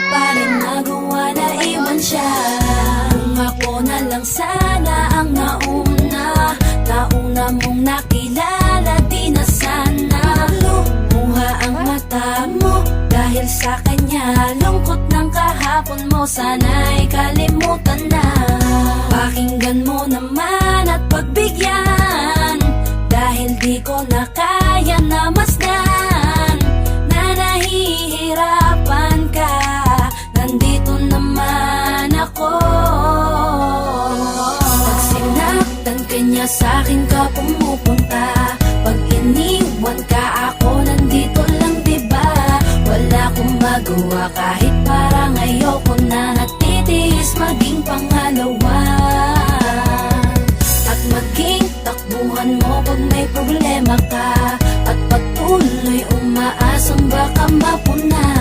pa rin nagawa na iwan siya. Kung ako na lang sana ang nauna mong nakilala, di na sana lumuha ang mata mo dahil sa kanya. Lungkot ng kahapon mo, sana'y kalimutan na. Pakinggan mo naman at pagbigyan, dahil di ko na kaya na masdan na nahihirapan ka. Nandito naman ako. Pag sinaktan ka niya, sa'kin ka pumupunta. Pag iniwan ka, ako nandito lang, diba? Wala akong magawa kahit parang ayoko na. Natitiis maging pangalawa at maging takbuhan mo pag may problema ka, at patuloy umaasang baka mapuna.